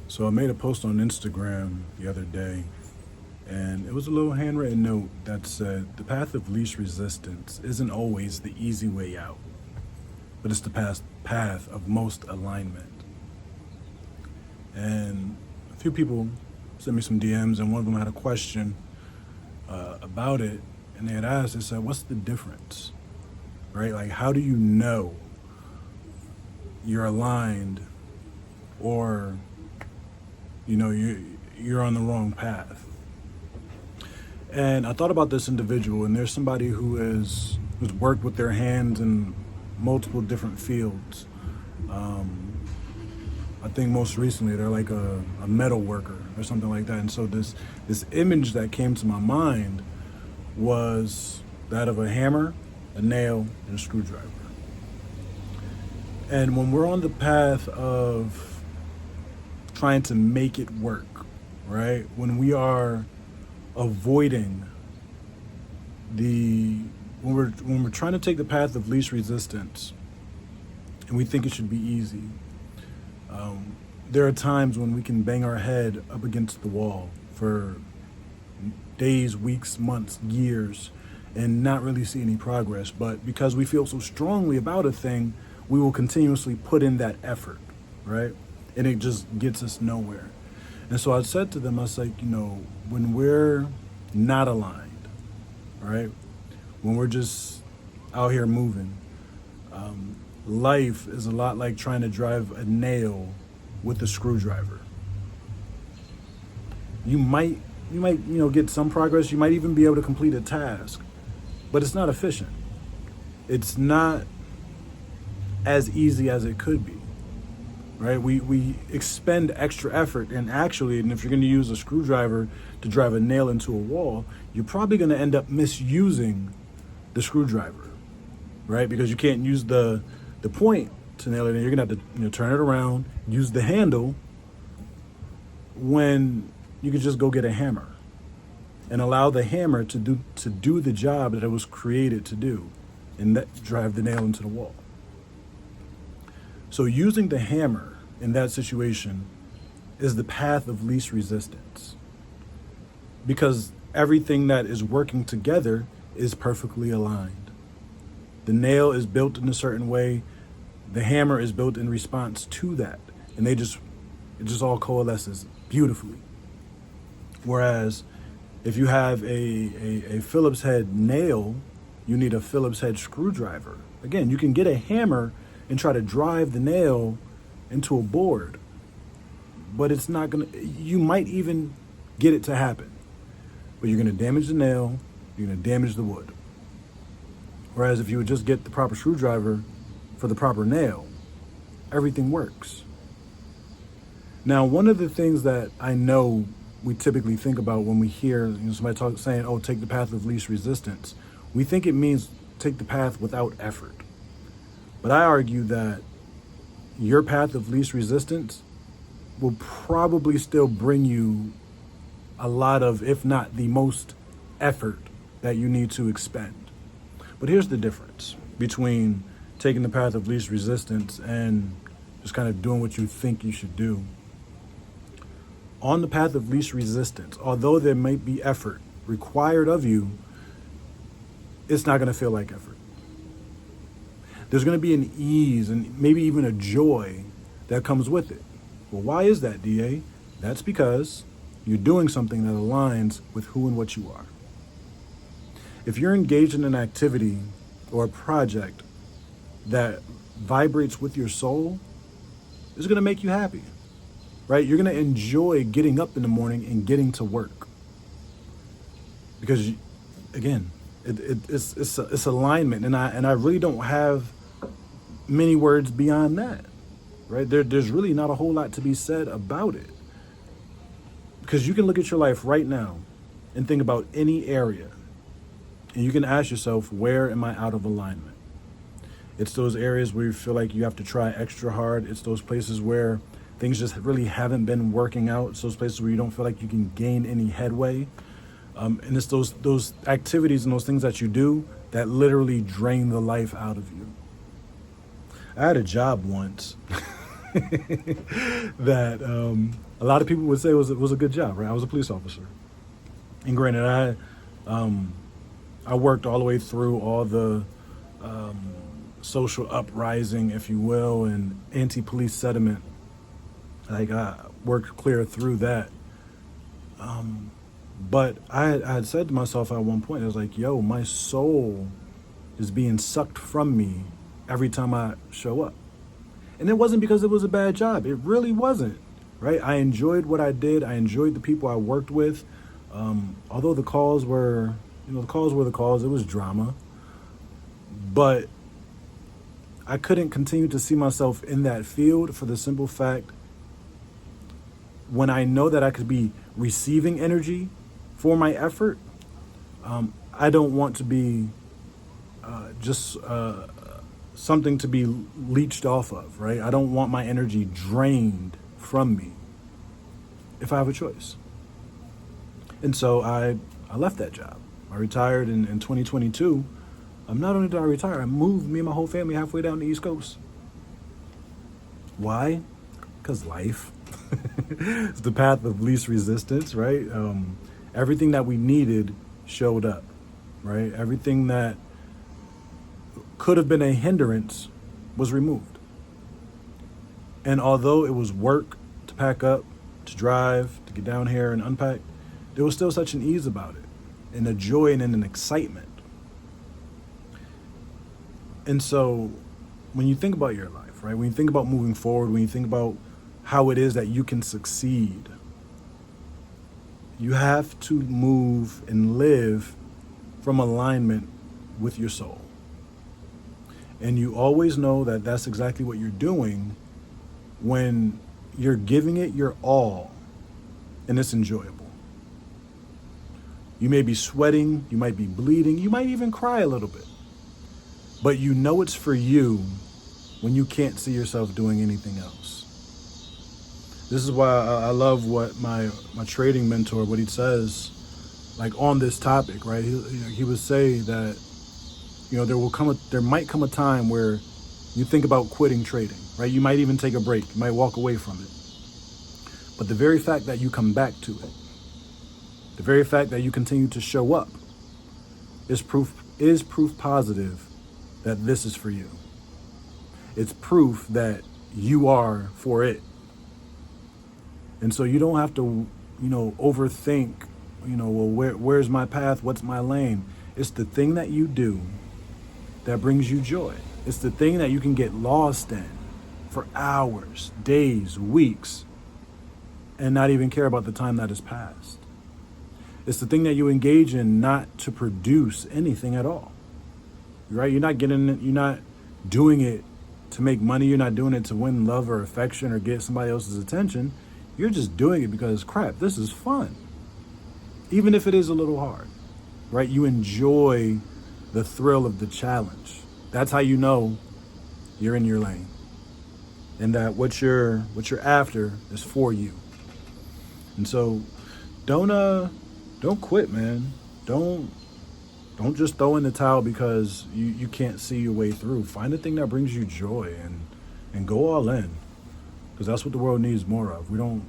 So I made a post on Instagram the other day, and it was a little handwritten note that said, the path of least resistance isn't always the easy way out, but it's the path of most alignment. And a few people sent me some DMs, and one of them had a question about it, and they had asked, they said, what's the difference, right? Like, how do you know you're aligned or you're on the wrong path? And I thought about this individual, and there's somebody who's worked with their hands in multiple different fields. I think most recently they're like a metal worker or something like that. And so this image that came to my mind was that of a hammer, a nail, and a screwdriver. And when we're on the path of trying to make it work, right? When we are avoiding when we're trying to take the path of least resistance, and we think it should be easy, there are times when we can bang our head up against the wall for days, weeks, months, years, and not really see any progress. But because we feel so strongly about a thing, we will continuously put in that effort, right? And it just gets us nowhere. And so I said to them, I was like, when we're not aligned, right? When we're just out here moving, life is a lot like trying to drive a nail with a screwdriver. You might get some progress. You might even be able to complete a task, but it's not efficient. It's not as easy as it could be, right? We expend extra effort, and if you're going to use a screwdriver to drive a nail into a wall, you're probably going to end up misusing the screwdriver, right? Because you can't use the point to nail it in. You're going to have to turn it around, use the handle, when you could just go get a hammer and allow the hammer to do the job that it was created to do, and that drive the nail into the wall. So using the hammer in that situation is the path of least resistance, because everything that is working together is perfectly aligned. The nail is built in a certain way. The hammer is built in response to that, and it just all coalesces beautifully. Whereas if you have a Phillips head nail, you need a Phillips head screwdriver. Again, you can get a hammer and try to drive the nail into a board, but it's not you might even get it to happen, but you're gonna damage the nail, you're gonna damage the wood. Whereas if you would just get the proper screwdriver for the proper nail, everything works. Now, one of the things that I know we typically think about when we hear somebody saying, oh, take the path of least resistance, we think it means take the path without effort. But I argue that your path of least resistance will probably still bring you a lot of, if not the most, effort that you need to expend. But here's the difference between taking the path of least resistance and just kind of doing what you think you should do. On the path of least resistance, although there might be effort required of you, it's not going to feel like effort. There's going to be an ease and maybe even a joy that comes with it. Well, why is that, DA? That's because you're doing something that aligns with who and what you are. If you're engaged in an activity or a project that vibrates with your soul, it's going to make you happy, right? You're going to enjoy getting up in the morning and getting to work. Because, again, it's alignment, and I really don't have many words beyond that, right? There's really not a whole lot to be said about it, because you can look at your life right now and think about any area, and you can ask yourself, where am I out of alignment? It's those areas where you feel like you have to try extra hard. It's those places where things just really haven't been working out. It's those places where you don't feel like you can gain any headway. And it's those activities and those things that you do that literally drain the life out of you. I had a job once that a lot of people would say was a good job, right? I was a police officer. And granted, I worked all the way through all the social uprising, if you will, and anti-police sentiment. Like I worked clear through that. But I had said to myself at one point, I was like, yo, my soul is being sucked from me every time I show up. And it wasn't because it was a bad job. It really wasn't, right? I enjoyed what I did. I enjoyed the people I worked with. Although the calls were, the calls were the calls. It was drama. But I couldn't continue to see myself in that field for the simple fact when I know that I could be receiving energy for my effort, I don't want to be just something to be leached off of, right? I don't want my energy drained from me if I have a choice. And so I left that job. I retired in 2022. Not only did I retire, I moved me and my whole family halfway down the East Coast. Why? Because life. It's the path of least resistance, right? Everything that we needed showed up, right? Everything that could have been a hindrance was removed. And although it was work to pack up, to drive, to get down here and unpack, there was still such an ease about it, and a joy and an excitement. And so when you think about your life, right? When you think about moving forward, when you think about how it is that you can succeed, you have to move and live from alignment with your soul. And you always know that that's exactly what you're doing when you're giving it your all and it's enjoyable. You may be sweating, you might be bleeding, you might even cry a little bit. But you know it's for you when you can't see yourself doing anything else. This is why I love what my trading mentor, what he says, like on this topic, right? He would say that, there might come a time where you think about quitting trading, right? You might even take a break. You might walk away from it. But the very fact that you come back to it, the very fact that you continue to show up is proof positive that this is for you. It's proof that you are for it. And so you don't have to, overthink, where's my path? What's my lane? It's the thing that you do that brings you joy. It's the thing that you can get lost in for hours, days, weeks, and not even care about the time that has passed. It's the thing that you engage in not to produce anything at all, right? You're not doing it to make money. You're not doing it to win love or affection or get somebody else's attention. You're just doing it because, crap, this is fun. Even if it is a little hard, right? You enjoy the thrill of the challenge. That's how you know you're in your lane. And that what you're after is for you. And so don't quit, man. Don't just throw in the towel because you can't see your way through. Find the thing that brings you joy and go all in. Because that's what the world needs more of. We don't